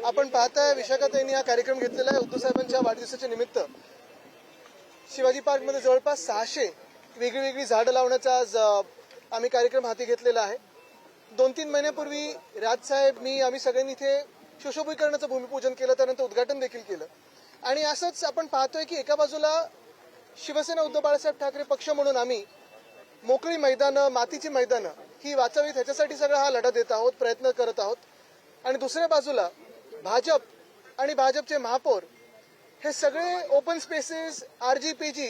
आपण पाहताय विशाखाताईंनी हा कार्यक्रम घेतलेला आहे उद्धव साहेबांच्या वाढदिवसाच्या निमित्त. शिवाजी पार्कमध्ये जवळपास 600 वेगळी झाडं लावण्याचा आज आम्ही कार्यक्रम हाती घेतलेला आहे. 2-3 महिन्यापूर्वी राजसाहेब, मी, आम्ही सगळ्यांनी इथे सुशोभीकरणाचं भूमिपूजन केलं, त्यानंतर उद्घाटन देखील केलं. आणि असंच आपण पाहतोय की एका बाजूला शिवसेना उद्धव बाळासाहेब ठाकरे पक्ष म्हणून आम्ही मोकळी मैदानं, मातीची मैदानं ही वाचावीत ह्याच्यासाठी सगळा हा लढा देत आहोत, प्रयत्न करत आहोत. आणि दुसऱ्या बाजूला भाजप आणि भाजपचे महापौर हे सगळे ओपन स्पेसेस, RGPG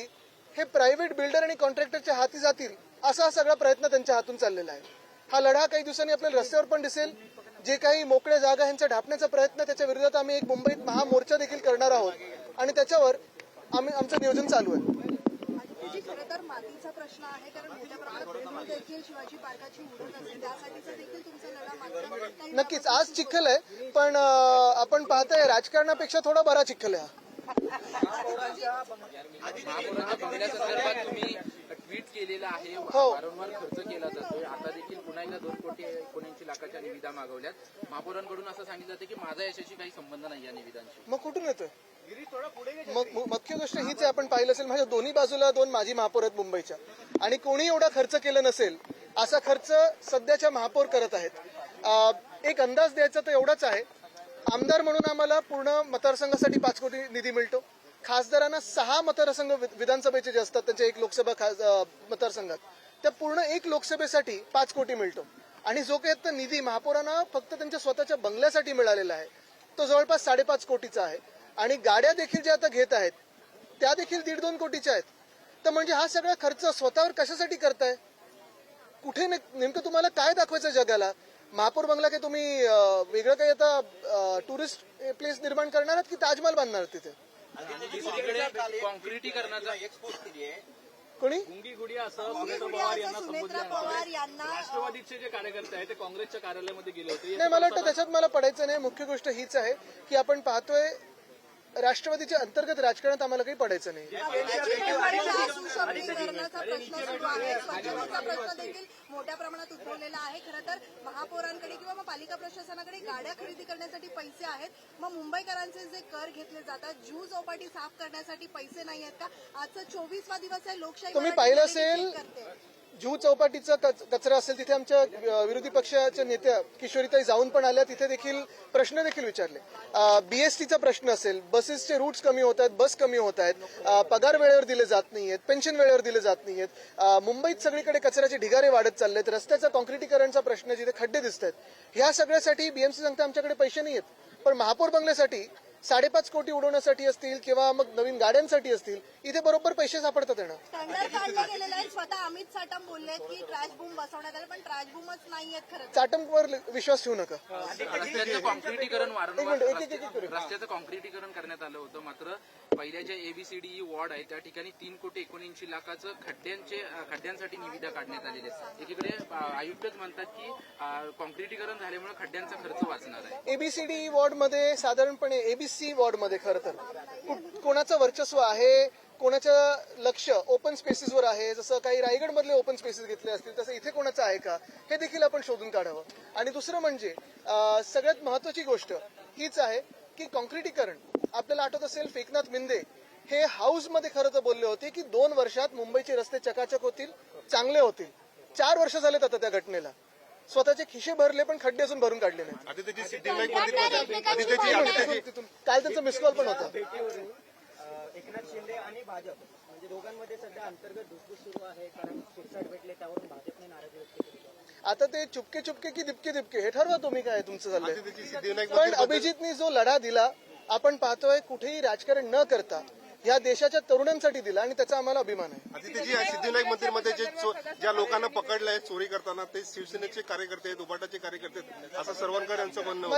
हे प्रायव्हेट बिल्डर आणि कॉन्ट्रॅक्टरच्या हाती जातील असा सगळा प्रयत्न त्यांच्या हातून चाललेला आहे. हा लढा काही दिवसांनी आपल्याला रस्त्यावर पण दिसेल. जे काही मोकळ्या जागा ह्यांचा ढापण्याचा प्रयत्न, त्याच्या विरोधात आम्ही एक मुंबईत महामोर्चा देखील करणार आहोत आणि त्याच्यावर आमचं नियोजन चालू आहे. खरं तर मातीचा प्रश्न आहे, कारण मोठ्या प्रमाणात देखील शिवाजी पार्काची मुदत असेल, त्यासाठीचा देखील तुमचा लढा मात्र नक्कीच. आज चिखल आहे, पण आपण पाहताय राजकारणापेक्षा थोडा बरा चिखल आहे. तुम्ही ट्विट केलेलं आहे, वारंवार खर्च केला जातोय. आता देखील पुन्हा एकदा 2 कोटी 79 लाखाच्या निविदा मागवल्यात. महापौरांकडून असं सांगितलं जातं की माझा याच्याशी काही संबंध नाही या निविदांशी. मग कुठून येतोय? मग मुख्य गोष्ट हीच आहे, आपण पाहिलं असेल माझ्या दोन्ही बाजूला 2 माजी महापौर आहेत मुंबईच्या, आणि कोणी एवढा खर्च केला नसेल असा खर्च सध्याच्या महापौर करत आहेत. एक अंदाज द्यायचा तर एवढाच आहे, आमदार म्हणून आम्हाला पूर्ण मतदारसंघासाठी 5 कोटी निधी मिळतो. खासदारांना 6 मतदारसंघ विधानसभेचे जे असतात त्यांच्या 1 लोकसभा मतदारसंघात, त्या पूर्ण 1 लोकसभेसाठी 5 कोटी मिळतो. आणि जो काही निधी महापौरांना फक्त त्यांच्या स्वतःच्या बंगल्यासाठी मिळालेला आहे तो जवळपास 5.5 कोटीचा आहे. आणि गाड्या देखील ज्या आता घेत आहेत त्या देखील 1.5-2 कोटीच्या आहेत. तर म्हणजे हा सगळा खर्च स्वतःवर कशासाठी करताय? कुठे नेमकं तुम्हाला काय दाखवायचं जगाला? महापौर बंगला काय तुम्ही वेगळं काही आता टुरिस्ट प्लेस निर्माण करणार आहात की ताजमहल बांधणार तिथे? कॉन्क्रिटीकरणाचा कोणी राष्ट्रवादीचे जे कार्यकर्ते आहेत ते काँग्रेसच्या कार्यालयामध्ये गेले होते. नाही, मला वाटतं त्याच्यात मला पडायचं नाही. मुख्य गोष्ट हीच आहे की आपण पाहतोय राष्ट्रवादीच्या अंतर्गत राजकारणात आम्हाला काही पडायचं नाही. प्रश्न देखील मोठ्या प्रमाणात उद्भवलेला आहे. खरं तर महापौरांकडे किंवा मग पालिका प्रशासनाकडे गाड्या खरेदी करण्यासाठी पैसे आहेत, मग मुंबईकरांचे जे कर घेतले जातात, जुहू चौपाटी साफ करण्यासाठी पैसे नाही आहेत का? आजचा 24वा दिवस आहे लोकशाही. तुम्ही पाहिलं असेल जुहू चौपाटीचा कचरा असेल, तिथे आमच्या विरोधी पक्षाच्या नेत्या किशोरीताई जाऊन पण आल्या, तिथे देखील प्रश्न देखील विचारले. BSTचा प्रश्न असेल, बसेसचे रूट्स कमी होत आहेत, बस कमी होत आहेत, पगार वेळेवर दिले जात नाहीयेत, पेन्शन वेळेवर दिले जात नाहीयेत, मुंबईत सगळीकडे कचऱ्याचे ढिगारे वाढत चाललेत, रस्त्याचा कॉन्क्रिटीकरणचा प्रश्न, जिथे खड्डे दिसत आहेत, ह्या सगळ्यासाठी BMC सांगते आमच्याकडे पैसे नाही आहेत. पण महापौर बंगल्यासाठी 5.5 कोटी उडवण्यासाठी असतील किंवा मग नवीन गाड्यांसाठी असतील, इथे बरोबर पैसे सापडतात. स्वतः अमित चाटम बोलले की ट्रॅश बूम बसवण्यात आले, पण ट्रॅश बूमच नाहीयेत. खरं चाटमवर विश्वास ठेवू नका. रस्त्याचं कॉन्क्रिटीकरण वारंवार रस्त्याचं कॉन्क्रिटीकरण करण्यात आलं होतं, मात्र पहिल्या ज्या ABCD वॉर्ड आहे त्या ठिकाणी 3 कोटी 79 लाखाचं खड्ड्यांसाठी निविदा काढण्यात आलेली आहे. एकीकडे आयुक्तच म्हणतात की कॉन्क्रिटीकरण झाल्यामुळे खड्ड्यांचा खर्च वाचणार आहे. ABCD वॉर्डमध्ये साधारणपणे ABC वॉर्डमध्ये खरं तर कोणाचं वर्चस्व आहे, कोणाचं लक्ष ओपन स्पेसेसवर आहे, जसं काही रायगडमधले ओपन स्पेसेस घेतले असतील तसं इथे कोणाचं आहे का, हे देखील आपण शोधून काढावं. आणि दुसरं म्हणजे सगळ्यात महत्वाची गोष्ट हीच आहे की कॉन्क्रिटीकरण, आपल्याला आठवत असेल फेकनाथ मिंदे हे हाऊसमध्ये खरं तर बोलले होते की 2 वर्षात मुंबईचे रस्ते चकाचक होतील, चांगले होतील. 4 वर्ष झालेत आता त्या घटनेला. स्वतःचे खिशे भरले पण खड्डे अजून भरून काढले नाही. काल त्यांचा मिस कॉल पण होता. एकनाथ शिंदे आणि भाजप म्हणजे दोघांमध्ये सध्या अंतर्गत धुसफूस सुरू आहे, कारण सुरसाट भेटले त्यावरून भाजपने नाराजी व्यक्त केली. आता ते चुपके चुपके की दिपके दिपके हे ठरवा तुम्ही, काय तुमचं चाललंय. पण अभिजितनी जो लढा दिला, आपण पाहतोय कुठेही राजकारण न करता या देशाच्या तरुणांसाठी दिला, आणि त्याचा आम्हाला अभिमान आहे. सिद्धिविनायक मंदिरमध्ये ज्या लोकांना पकडलंय चोरी करताना ते शिवसेनेचे कार्यकर्ते आहेत, उभाटाचे कार्यकर्ते आहेत, असं सर्वांकडे यांचं म्हणणं.